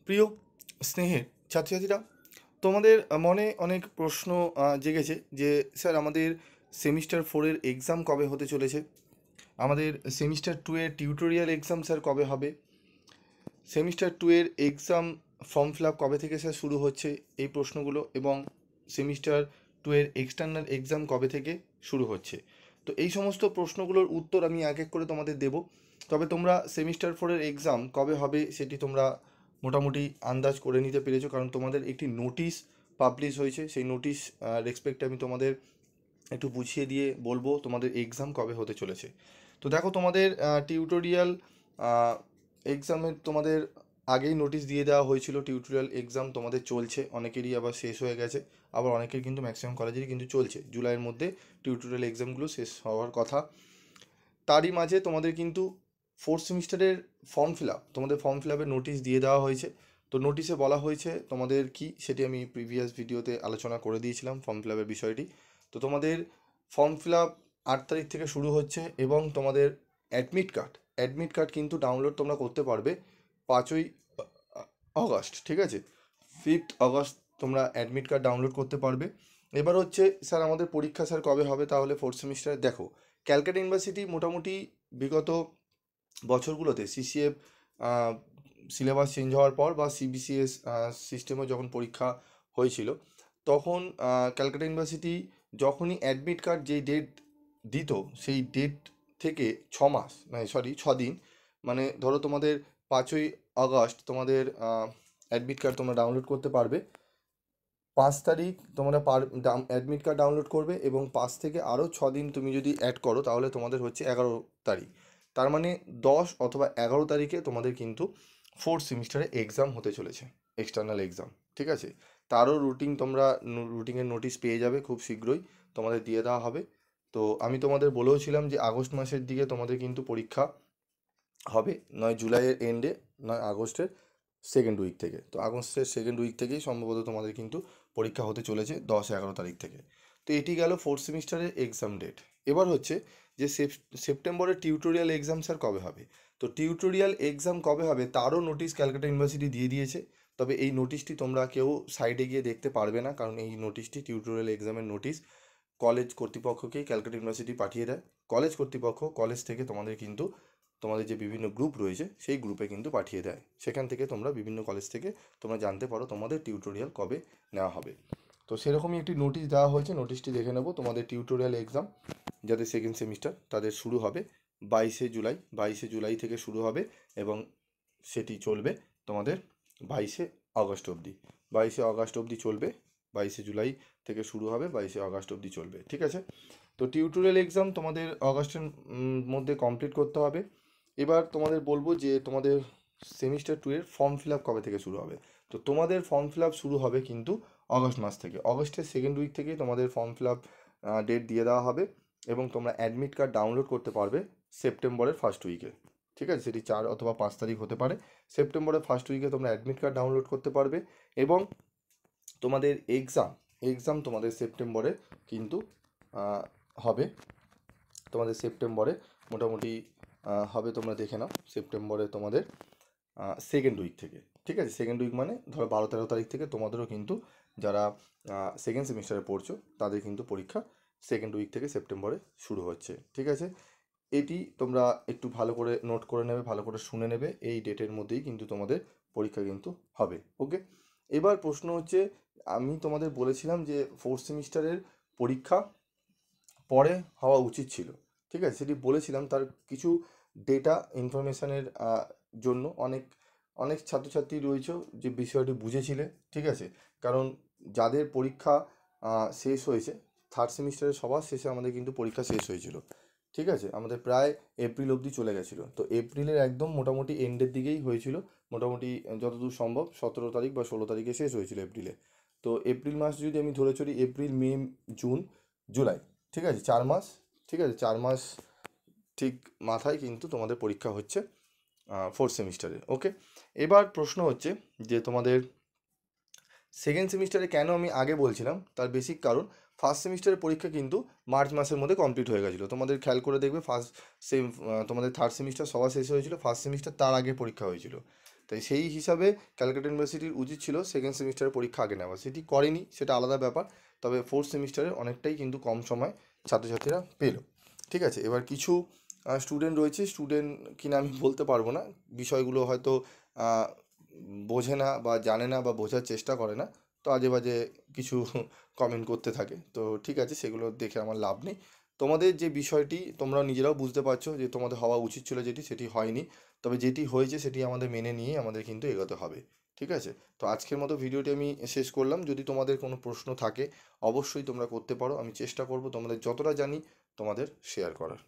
প্রিয় স্নেহের ছাত্রছাত্রীরা, তোমাদের মনে অনেক প্রশ্ন জেগেছে যে স্যার আমাদের সেমিস্টার ফোরের এক্সাম কবে হতে চলেছে, আমাদের সেমিস্টার টু এর টিউটোরিয়াল এক্সাম স্যার কবে হবে, সেমিস্টার টু এর এক্সাম ফর্ম ফিল আপ কবে থেকে স্যার শুরু হচ্ছে, এই প্রশ্নগুলো, এবং সেমিস্টার টু এর এক্সটার্নাল এক্সাম কবে থেকে শুরু হচ্ছে। তো এই সমস্ত প্রশ্নগুলোর উত্তর আমি এক এক করে তোমাদের দেব। তবে তোমরা সেমিস্টার ফোরের এক্সাম কবে হবে সেটি তোমরা মোটামুটি আন্দাজ করে নিতে পেরেছো, কারণ তোমাদের একটি নোটিশ পাবলিশ হয়েছে। সেই নোটিশ রেসপেক্টে আমি তোমাদের একটু বুঝিয়ে দিয়ে বলবো তোমাদের এক্সাম কবে হতে চলেছে। তো দেখো, তোমাদের টিউটোরিয়াল এক্সামের তোমাদের আগেই নোটিশ দিয়ে দেওয়া হয়েছিল। টিউটোরিয়াল এক্সাম তোমাদের চলছে, অনেকেরই আবার শেষ হয়ে গেছে, আবার অনেকের কিন্তু ম্যাক্সিমাম কলেজেরই কিন্তু চলছে। জুলাইয়ের মধ্যে টিউটোরিয়াল এক্সামগুলো শেষ হওয়ার কথা। তারই মাঝে তোমাদের কিন্তু ফোর্থ সেমিস্টারের তোমাদের ফর্ম ফিল আপের নোটিশ দিয়ে দেওয়া হয়েছে। তো নোটিশে বলা হয়েছে তোমাদের কি, সেটি আমি প্রিভিয়াস ভিডিওতে আলোচনা করে দিয়েছিলাম ফর্ম ফিল আপের বিষয়টি। তো তোমাদের ফর্ম ফিল আপ 8 তারিখ থেকে শুরু হচ্ছে, এবং তোমাদের অ্যাডমিট কার্ড কিন্তু ডাউনলোড তোমরা করতে পারবে 5ই আগস্ট, ঠিক আছে? 5 আগস্ট তোমরা অ্যাডমিট কার্ড ডাউনলোড করতে পারবে। এবার হচ্ছে স্যার আমাদের পরীক্ষা স্যার কবে হবে তাহলে ফোর্থ সেমিস্টারে। দেখো, ক্যালকাটা ইউনিভার্সিটি মোটামুটি বিগত বছরগুলোতে সিসিএফ সিলেবাস চেঞ্জ হওয়ার পর বা সিবিসিএস সিস্টেমে যখন পরীক্ষা হয়েছিল, তখন ক্যালকাটা ইউনিভার্সিটি যখনই অ্যাডমিট কার্ড যেই ডেট দিত, সেই ডেট থেকে 6 মাস, মানে সরি 6 দিন, মানে ধরো তোমাদের 5ই আগস্ট তোমাদের অ্যাডমিট কার্ড তোমরা ডাউনলোড করতে পারবে। 5 তারিখ তোমরা অ্যাডমিট কার্ড ডাউনলোড করবে, এবং 5 থেকে আরও 6 দিন তুমি যদি অ্যাড করো তাহলে তোমাদের হচ্ছে 11 তারিখ। তার মানে 10 অথবা 11 তারিখে তোমাদের কিন্তু ফোর্থ সেমিস্টারে এক্সাম হতে চলেছে, এক্সটার্নাল এক্সাম, ঠিক আছে? তারও রুটিনের নোটিশ পেয়ে যাবে খুব শীঘ্রই, তোমাদের দিয়ে দেওয়া হবে। তো আমি তোমাদের বলেও ছিলাম যে আগস্ট মাসের দিকে তোমাদের কিন্তু পরীক্ষা হবে, নয় জুলাইয়ের এন্ডে, নয় আগস্টের সেকেন্ড উইক থেকে। তো আগস্টের সেকেন্ড উইক থেকেই সম্ভবত তোমাদের কিন্তু পরীক্ষা হতে চলেছে 10-11 তারিখ থেকে। তো এটি গেল ফোর্থ সেমিস্টারের এক্সাম ডেট। এবার হচ্ছে যে সেপ্টেম্বরের টিউটোরিয়াল এক্সাম স্যার কবে হবে। তো টিউটোরিয়াল এক্সাম কবে হবে তারও নোটিশ ক্যালকাটা ইউনিভার্সিটি দিয়ে দিয়েছে। তবে এই নোটিশটি তোমরা কেউ সাইডে গিয়ে দেখতে পারবে না, কারণ এই নোটিশটি টিউটোরিয়াল এক্সামের নোটিশ কলেজ কর্তৃপক্ষকেই ক্যালকাটা ইউনিভার্সিটি পাঠিয়ে দেয়। কলেজ কর্তৃপক্ষ কলেজ থেকে তোমাদের কিন্তু তোমাদের যে বিভিন্ন গ্রুপ রয়েছে সেই গ্রুপে কিন্তু পাঠিয়ে দেয়। সেখান থেকে তোমরা বিভিন্ন কলেজ থেকে তোমরা জানতে পারো তোমাদের টিউটোরিয়াল কবে নেওয়া হবে। তো সেরকমই একটি নোটিশ দেওয়া হয়েছে, নোটিশটি দেখে নেব। তোমাদের টিউটোরিয়াল এক্সাম যাদের সেকেন্ড সেমিস্টার তাদের শুরু হবে 22শে জুলাই থেকে শুরু হবে, এবং সেটি চলবে তোমাদের 22শে আগস্ট অবধি। 22শে আগস্ট অবধি চলবে, 22শে জুলাই থেকে শুরু হবে, 22শে আগস্ট অবধি চলবে, ঠিক আছে? তো টিউটোরিয়াল এক্সাম তোমাদের অগাস্টের মধ্যে কমপ্লিট করতে হবে। এবার তোমাদের বলবো যে তোমাদের সেমিস্টার টু এর ফর্ম ফিল আপ কবে থেকে শুরু হবে। তো তোমাদের ফর্ম ফিল আপ শুরু হবে কিন্তু অগস্ট মাস থেকে, অগস্টের সেকেন্ড উইক থেকেই তোমাদের ফর্ম ফিল আপ ডেট দিয়ে দেওয়া হবে, এবং তোমরা অ্যাডমিট কার্ড ডাউনলোড করতে পারবে সেপ্টেম্বরের ফার্স্ট উইকে, ঠিক আছে? সেটি 4 অথবা 5 তারিখ হতে পারে। সেপ্টেম্বরের ফার্স্ট উইকে তোমরা অ্যাডমিট কার্ড ডাউনলোড করতে পারবে, এবং তোমাদের এক্সাম তোমাদের সেপ্টেম্বরে কিন্তু হবে। তোমাদের সেপ্টেম্বরে মোটামুটি হবে, তোমরা দেখে নাও, সেপ্টেম্বরে তোমাদের সেকেন্ড উইক থেকে, ঠিক আছে? সেকেন্ড উইক মানে ধরো 12-13 তারিখ থেকে তোমাদেরও কিন্তু যারা সেকেন্ড সেমিস্টারে পড়ছো তাদের কিন্তু পরীক্ষা সেকেন্ড উইক থেকে সেপ্টেম্বরে শুরু হচ্ছে, ঠিক আছে? এটি তোমরা একটু ভালো করে নোট করে নেবে, ভালো করে শুনে নেবে, এই ডেটের মধ্যেই কিন্তু তোমাদের পরীক্ষা কিন্তু হবে, ওকে? এবার প্রশ্ন হচ্ছে, আমি তোমাদের বলেছিলাম যে ফোর্থ সেমিস্টারের পরীক্ষা পরে হওয়া উচিত ছিল, ঠিক আছে? সেটি বলেছিলাম, তার কিছু ডেটা ইনফরমেশানের জন্য অনেক অনেক ছাত্রছাত্রী রয়েছে যে বিষয়টি বুঝেছিলে, ঠিক আছে? কারণ যাদের পরীক্ষা শেষ হয়েছে, থার্ড সেমিস্টারের সবার শেষে আমাদের কিন্তু পরীক্ষা শেষ হয়েছিল, ঠিক আছে? আমাদের প্রায় এপ্রিল অবধি চলে গেছিলো। তো এপ্রিলের একদম মোটামুটি এন্ডের দিকেই হয়েছিল, মোটামুটি যতদূর সম্ভব 17 তারিখ বা 16 তারিখে শেষ হয়েছিল এপ্রিলে। তো এপ্রিল মাস যদি আমি ধরে চলি, এপ্রিল, মে, জুন, জুলাই, ঠিক আছে? 4 মাস, ঠিক আছে? 4 মাস ঠিক মাথায় কিন্তু তোমাদের পরীক্ষা হচ্ছে ফোর্থ সেমিস্টারে, ওকে? এবার প্রশ্ন হচ্ছে যে তোমাদের সেকেন্ড সেমিস্টারে কেন আমি আগে বলছিলাম, তার বেসিক কারণ ফার্স্ট সেমিস্টারের পরীক্ষা কিন্তু মার্চ মাসের মধ্যে কমপ্লিট হয়ে গেছিলো। তোমাদের খেয়াল করে দেখবে তোমাদের থার্ড সেমিস্টার সবার শেষ হয়েছিল, ফার্স্ট সেমিস্টার তার আগে পরীক্ষা হয়েছিল। তাই সেই হিসাবে ক্যালকাটা ইউনিভার্সিটির উচিত ছিল সেকেন্ড সেমিস্টারের পরীক্ষা আগে নেওয়া, সেটি করেনি, সেটা আলাদা ব্যাপার। তবে ফোর্থ সেমিস্টারে অনেকটাই কিন্তু কম সময় ছাত্রছাত্রীরা পেল। ঠিক আছে, এবার কিছু স্টুডেন্ট রয়েছে, স্টুডেন্ট কিনা আমি বলতে পারবো না, বিষয়গুলো হয়তো আহ, বোঝে না বা জানে না বা বোঝার চেষ্টা করে না, তো আজে বাজে কিছু কমেন্ট করতে থাকে। তো ঠিক আছে, সেগুলো দেখে আমার লাভ নেই। তোমাদের যে বিষয়টি তোমরা নিজেরাও বুঝতে পারছো যে তোমাদের হওয়া উচিত ছিল যেটি, সেটি হয়নি। তবে যেটি হয়েছে সেটি আমাদের মেনে নিয়ে আমাদের কিন্তু এগোতে হবে। ঠিক আছে, তো আজকের মতো ভিডিওটি আমি শেষ করলাম। যদি তোমাদের কোনো প্রশ্ন থাকে অবশ্যই তোমরা করতে পারো, আমি চেষ্টা করব তোমাদের যতটা জানি তোমাদের শেয়ার করার।